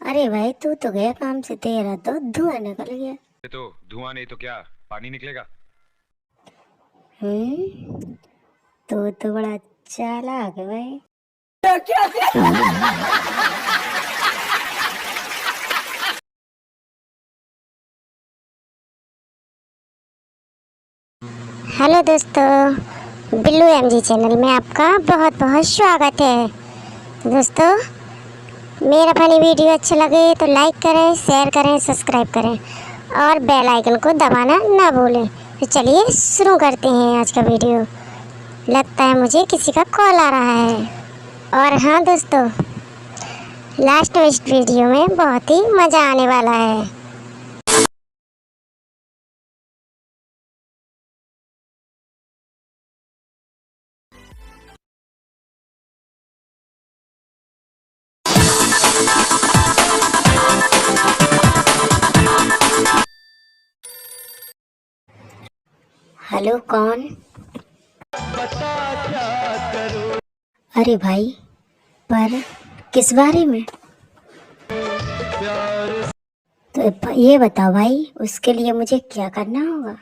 अरे भाई तू तो गया काम से, तेरा तो धुआं निकल गया। ये तो धुआं नहीं तो क्या पानी निकलेगा। तो बड़ा चालाक है भाई। हेलो दोस्तों, बिल्लू एमजी चैनल में आपका बहुत बहुत स्वागत है। दोस्तों, मेरा फनी वीडियो अच्छा लगे तो लाइक करें, शेयर करें, सब्सक्राइब करें और बेल आइकन को दबाना ना भूलें। तो चलिए शुरू करते हैं आज का वीडियो। लगता है मुझे किसी का कॉल आ रहा है। और हाँ दोस्तों, लास्ट में इस वीडियो में बहुत ही मज़ा आने वाला है। हेलो, कौन? अरे भाई, पर किस बारे में? तो ये बताओ भाई, उसके लिए मुझे क्या करना होगा?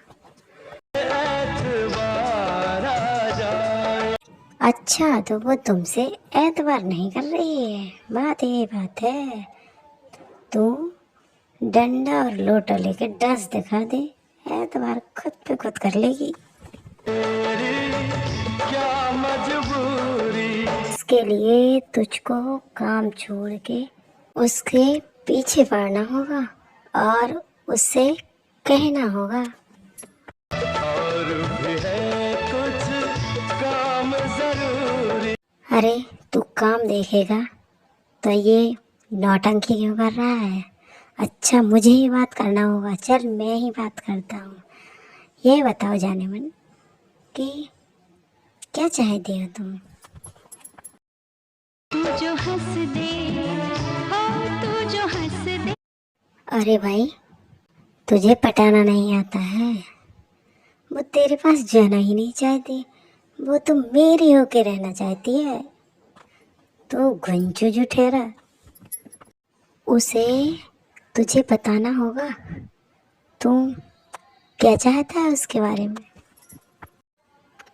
अच्छा, तो वो तुमसे एतबार नहीं कर रही है। बात ये बात है, तू डंडा और लोटा लेके डांस दिखा दे, एतबार खुद पे खुद कर लेगी। क्या मजबूरी। इसके लिए तुझको काम छोड़ के उसके पीछे पड़ना होगा और उससे कहना होगा। और भी है कुछ काम जरूरी। अरे तू काम देखेगा तो ये नौटंकी क्यों कर रहा है? अच्छा, मुझे ही बात करना होगा। चल मैं ही बात करता हूँ। ये बताओ जाने मन कि क्या चाहती हो तुम? तू जो हंस दे, हो तू जो हंस दे। अरे भाई, तुझे पटाना नहीं आता है। वो तेरे पास जाना ही नहीं चाहती, वो तो मेरी होके रहना चाहती है। तो घुंचू जो ठहरा, उसे तुझे बताना होगा तू क्या चाहता है उसके बारे में।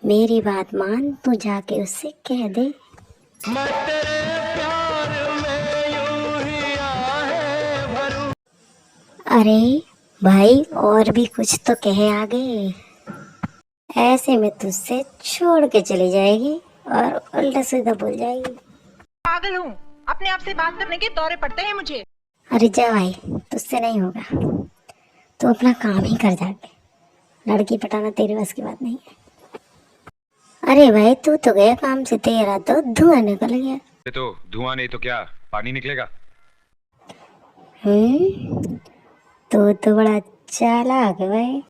मेरी बात मान, तू जाके उससे कह दे। मैं तेरे प्यार में यूं ही आहे भरूं। अरे भाई, और भी कुछ तो कहे आगे। ऐसे में तुझसे छोड़ के चली जाएगी और उल्टा सीधा बोल जाएगी। पागल हूँ, अपने आप से बात करने के दौरे पड़ते हैं मुझे। अरे जा भाई, तुझसे नहीं होगा। तू अपना काम ही कर जाके, लड़की पटाना तेरे बस की बात नहीं है। अरे भाई, तू तो गया काम से, तेरा तो धुआं निकल गया। ये तो धुआं नहीं तो क्या पानी निकलेगा। तो बड़ा चालाक है भाई।